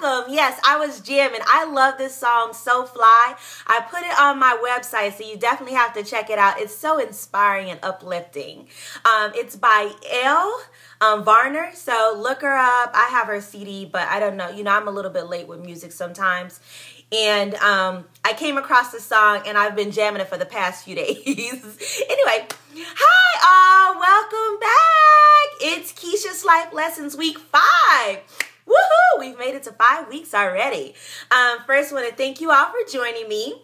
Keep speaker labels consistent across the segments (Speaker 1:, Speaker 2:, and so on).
Speaker 1: welcome. Yes, I was jamming. I love this song, So Fly. I put it on my website, so you definitely have to check it out. It's so inspiring and uplifting. It's by Elle Varner, so look her up. I have her CD, but I don't know. You know, I'm a little bit late with music sometimes. And I came across the song, and I've been jamming it for the past few days. Anyway, hi all, welcome back. It's Kisha's Life Lessons Week 5. Woohoo! We've made it to 5 weeks already. First, I want to thank you all for joining me.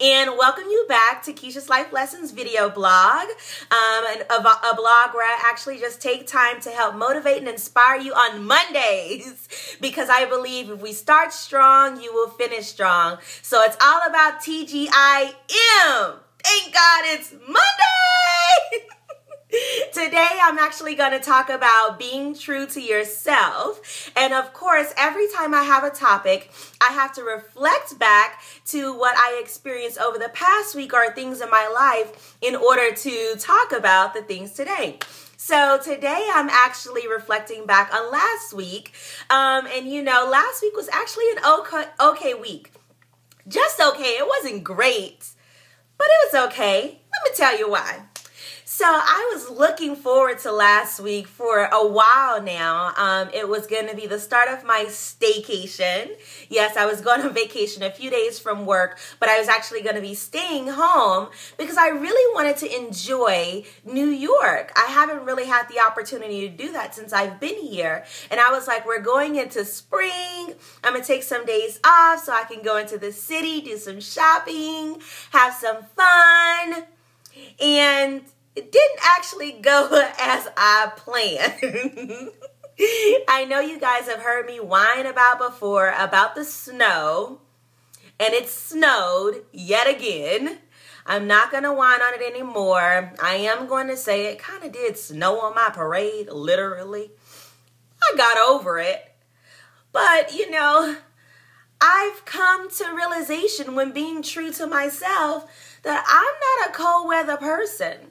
Speaker 1: And welcome you back to Kisha's Life Lessons video blog, a blog where I actually just take time to help motivate and inspire you on Mondays, because I believe if we start strong, you will finish strong. So it's all about TGIM. Thank God it's Monday! Today, I'm actually going to talk about being true to yourself. And of course, every time I have a topic, I have to reflect back to what I experienced over the past week or things in my life in order to talk about the things today. So today, I'm actually reflecting back on last week. And you know, last week was actually an okay week. Just okay. It wasn't great, but it was okay. Let me tell you why. So I was looking forward to last week for a while now. It was going to be the start of my staycation. Yes, I was going on vacation a few days from work, but I was actually going to be staying home because I really wanted to enjoy New York. I haven't really had the opportunity to do that since I've been here. And I was like, we're going into spring. I'm going to take some days off so I can go into the city, do some shopping, have some fun. And it didn't actually go as I planned. I know you guys have heard me whine about before about the snow, and it snowed yet again. I'm not going to whine on it anymore. I am going to say it kind of did snow on my parade, literally. I got over it. But, you know, I've come to realization when being true to myself that I'm not a cold weather person.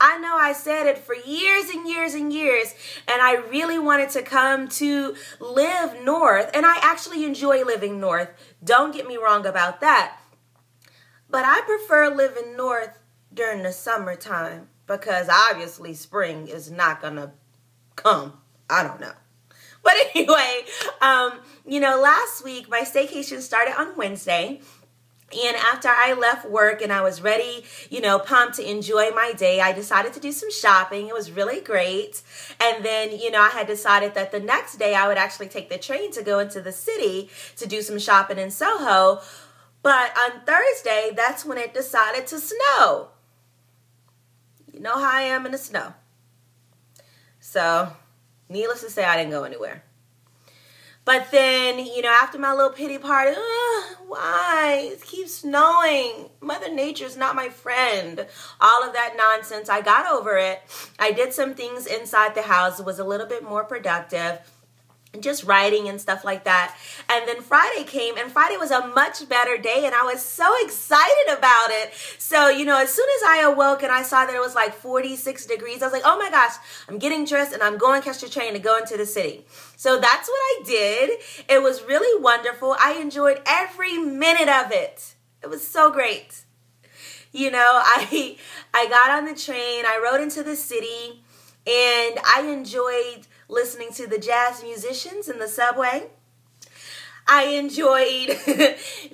Speaker 1: I know I said it for years and years and years, and I really wanted to come to live north, and I actually enjoy living north. Don't get me wrong about that. But I prefer living north during the summertime because obviously spring is not going to come. I don't know. But anyway, you know, last week my staycation started on Wednesday. And after I left work and I was ready, you know, pumped to enjoy my day, I decided to do some shopping. It was really great. And then, you know, I had decided that the next day I would actually take the train to go into the city to do some shopping in Soho. But on Thursday, that's when it decided to snow. You know how I am in the snow. So, needless to say, I didn't go anywhere. But then, you know, after my little pity party, why? It keeps snowing. Mother Nature's not my friend. All of that nonsense. I got over it. I did some things inside the house. It was a little bit more productive. Just writing and stuff like that. And then Friday came, and Friday was a much better day, and I was so excited about it. So, you know, as soon as I awoke and I saw that it was like 46 degrees, I was like, oh my gosh, I'm getting dressed and I'm going to catch the train to go into the city. So that's what I did. It was really wonderful. I enjoyed every minute of it. It was so great. You know, I got on the train, I rode into the city, and I enjoyed listening to the jazz musicians in the subway. I enjoyed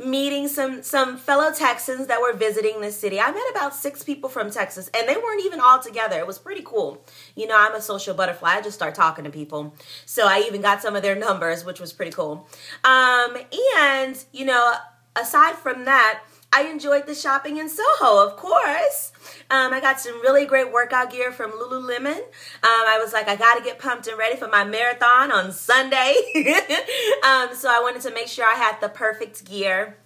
Speaker 1: meeting some fellow Texans that were visiting the city. I met about 6 people from Texas, and they weren't even all together. It was pretty cool. You know, I'm a social butterfly. I just start talking to people. So I even got some of their numbers, which was pretty cool. And, you know, aside from that, I enjoyed the shopping in Soho, of course. I got some really great workout gear from Lululemon. I was like, I got to get pumped and ready for my marathon on Sunday. So I wanted to make sure I had the perfect gear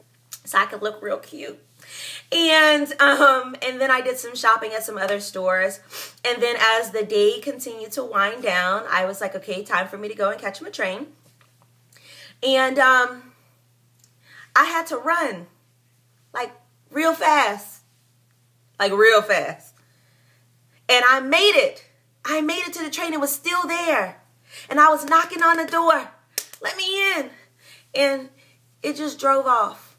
Speaker 1: so I could look real cute. And then I did some shopping at some other stores. And then as the day continued to wind down, I was like, okay, time for me to go and catch my train. And I had to run. Like real fast. Like real fast. And I made it. I made it to the train. It was still there. And I was knocking on the door. Let me in. and it just drove off.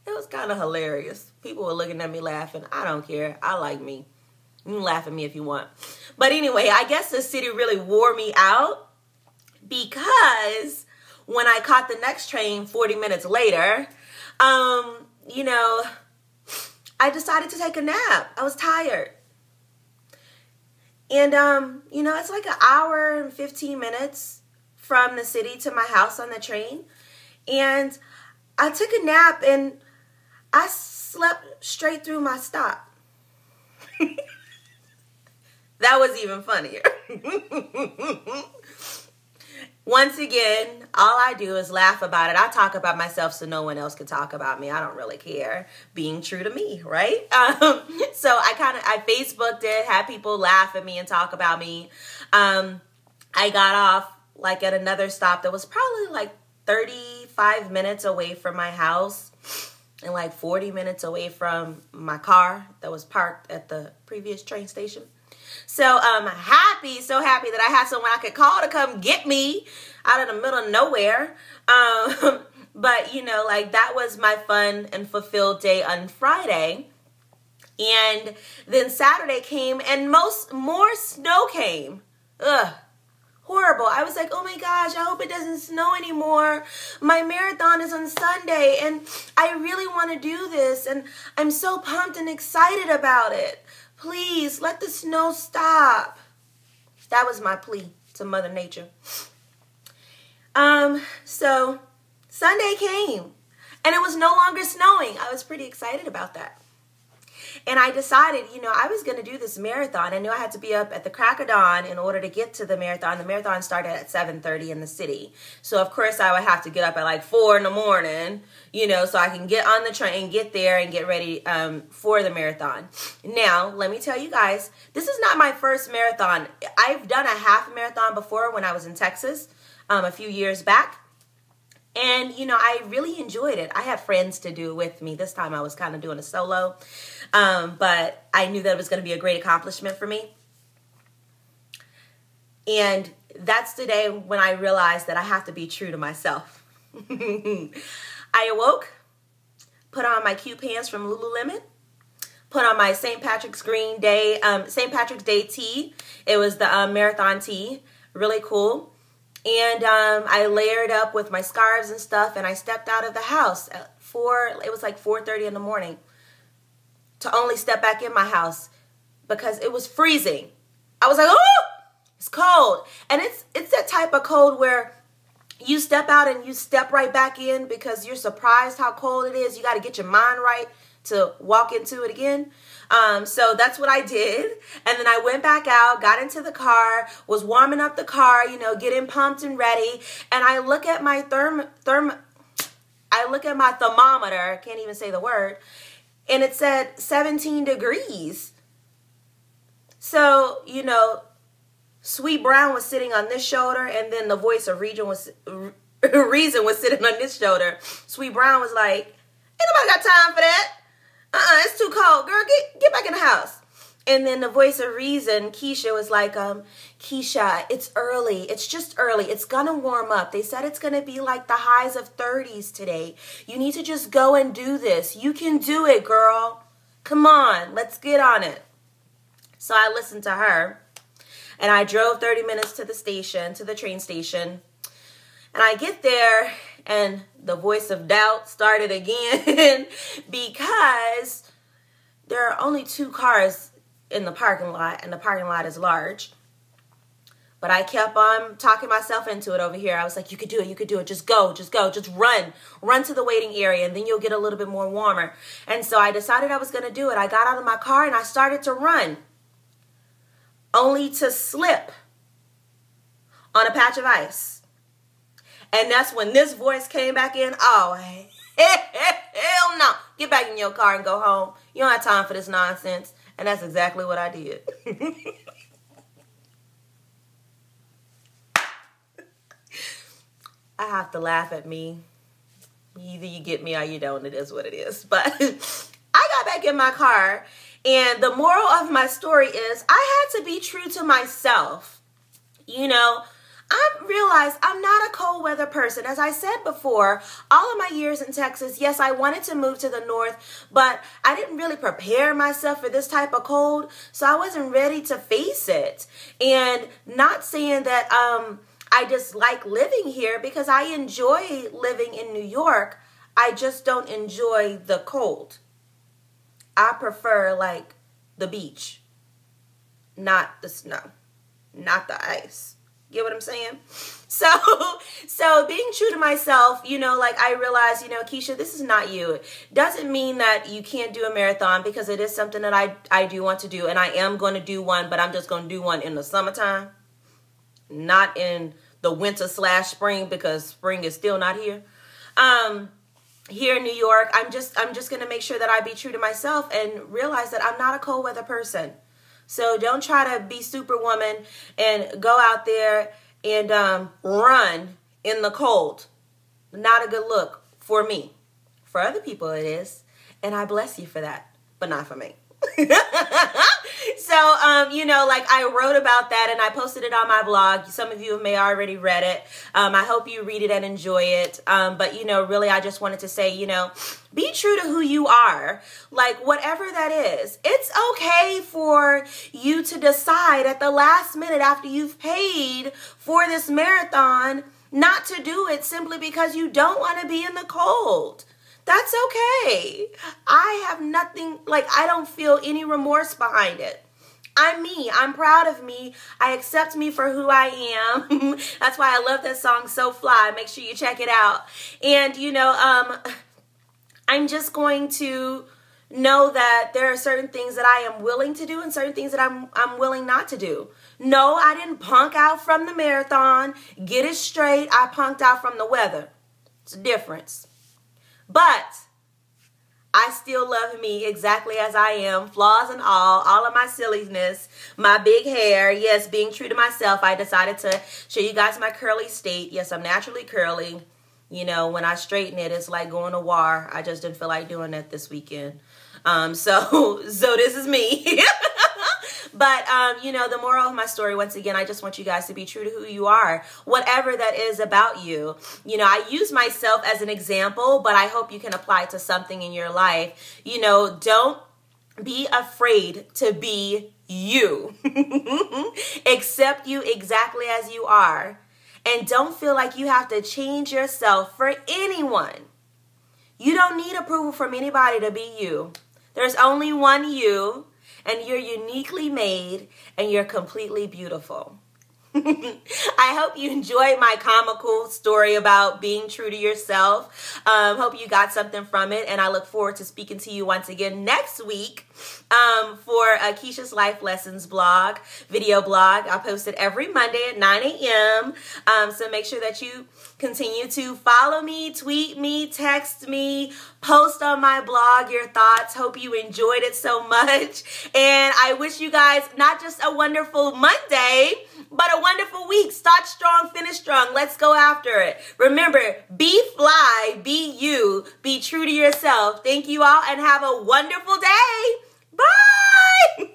Speaker 1: It was kind of hilarious. People were looking at me laughing. I don't care. I like me. You can laugh at me if you want. But anyway, I guess the city really wore me out because when I caught the next train 40 minutes later, you know, I decided to take a nap. I was tired. And, you know, it's like an hour and 15 minutes from the city to my house on the train. And I took a nap and I slept straight through my stop. That was even funnier. Once again, all I do is laugh about it. I talk about myself so no one else can talk about me. I don't really care. Being true to me, right? So I Facebooked it, had people laugh at me and talk about me. I got off like at another stop that was probably like 35 minutes away from my house and like 40 minutes away from my car that was parked at the previous train station. So so happy that I had someone I could call to come get me out of the middle of nowhere. But, you know, like that was my fun and fulfilled day on Friday. And then Saturday came and more snow came. Ugh. Horrible. I was like, oh my gosh, I hope it doesn't snow anymore. My marathon is on Sunday and I really want to do this. And I'm so pumped and excited about it. Please let the snow stop. That was my plea to Mother Nature. So Sunday came and it was no longer snowing. I was pretty excited about that. And I decided, you know, I was going to do this marathon. I knew I had to be up at the crack of dawn in order to get to the marathon. The marathon started at 7:30 in the city. So, of course, I would have to get up at like 4 in the morning, you know, so I can get on the train, get there, and get ready for the marathon. Now, let me tell you guys, this is not my first marathon. I've done a half marathon before when I was in Texas a few years back. And, you know, I really enjoyed it. I had friends to do it with me. This time I was kind of doing a solo. But I knew that it was going to be a great accomplishment for me. And that's the day when I realized that I have to be true to myself. I awoke, put on my cute pants from Lululemon, put on my St. Patrick's Day tee. It was the marathon tee. Really cool. And I layered up with my scarves and stuff, and I stepped out of the house at it was like 4:30 in the morning to only step back in my house because it was freezing. I was like, oh, it's cold. And it's that type of cold where you step out and you step right back in because you're surprised how cold it is. You got to get your mind right to walk into it again. So that's what I did. And then I went back out, got into the car, was warming up the car, you know, getting pumped and ready. And I look at my thermometer, can't even say the word, and it said 17 degrees. So, you know, Sweet Brown was sitting on this shoulder, and then the voice of Reason was sitting on this shoulder. Sweet Brown was like, ain't nobody got time for that. It's too cold. Girl, get back in the house. And then the voice of reason, Kisha, was like, Kisha, it's early. It's just early. It's going to warm up. They said it's going to be like the highs of 30s today. You need to just go and do this. You can do it, girl. Come on. Let's get on it. So I listened to her. And I drove 30 minutes to the train station. And I get there, and the voice of doubt started again because there are only 2 cars in the parking lot, and the parking lot is large. But I kept on talking myself into it over here. I was like, you could do it. Just go, just run to the waiting area, and then you'll get a little bit more warmer. And so I decided I was going to do it. I got out of my car, and I started to run, only to slip on a patch of ice. And that's when this voice came back in. Oh, hell no. Get back in your car and go home. You don't have time for this nonsense. And that's exactly what I did. I have to laugh at me. Either you get me or you don't. It is what it is. But I got back in my car. And the moral of my story is I had to be true to myself. You know, I realized I'm not a cold weather person. As I said before, all of my years in Texas, yes, I wanted to move to the north, but I didn't really prepare myself for this type of cold, so I wasn't ready to face it. And not saying that I dislike living here, because I enjoy living in New York. I just don't enjoy the cold. I prefer like the beach, not the snow, not the ice. Get what I'm saying? So being true to myself, you know, like I realized, you know, Kisha, this is not you. It doesn't mean that you can't do a marathon, because it is something that I do want to do, and I am going to do one, but I'm just going to do one in the summertime, not in the winter/spring, because spring is still not here. Here in New York, I'm just going to make sure that I be true to myself and realize that I'm not a cold weather person. So don't try to be Superwoman and go out there and run in the cold. Not a good look for me. For other people it is, and I bless you for that, but not for me. So, you know, like I wrote about that and I posted it on my blog. Some of you may already read it. I hope you read it and enjoy it. But, you know, really, I just wanted to say, you know, be true to who you are, like whatever that is. It's okay for you to decide at the last minute after you've paid for this marathon not to do it simply because you don't want to be in the cold. That's okay. I have nothing, like I don't feel any remorse behind it. I'm me. I'm proud of me. I accept me for who I am. That's why I love that song, So Fly. Make sure you check it out. And, you know, I'm just going to know that there are certain things that I am willing to do and certain things that I'm willing not to do. No, I didn't punk out from the marathon. Get it straight. I punked out from the weather. It's a difference. But I still love me exactly as I am, flaws and all of my silliness, my big hair. Yes, being true to myself, I decided to show you guys my curly state. Yes, I'm naturally curly. You know, when I straighten it, it's like going to war. I just didn't feel like doing that this weekend. So this is me. But, you know, the moral of my story, once again, I just want you guys to be true to who you are, whatever that is about you. You know, I use myself as an example, but I hope you can apply it to something in your life. You know, don't be afraid to be you. Accept you exactly as you are. And don't feel like you have to change yourself for anyone. You don't need approval from anybody to be you. There's only one you. And you're uniquely made, and you're completely beautiful. I hope you enjoyed my comical story about being true to yourself. Hope you got something from it, and I look forward to speaking to you once again next week for Kisha's Life Lessons blog, video blog. I'll post it every Monday at 9 a.m. So make sure that you continue to follow me, tweet me, text me, post on my blog your thoughts. Hope you enjoyed it so much. And I wish you guys not just a wonderful Monday, but a wonderful week. Start strong, finish strong. Let's go after it. Remember, be fly, be you, be true to yourself. Thank you all and have a wonderful day. Bye.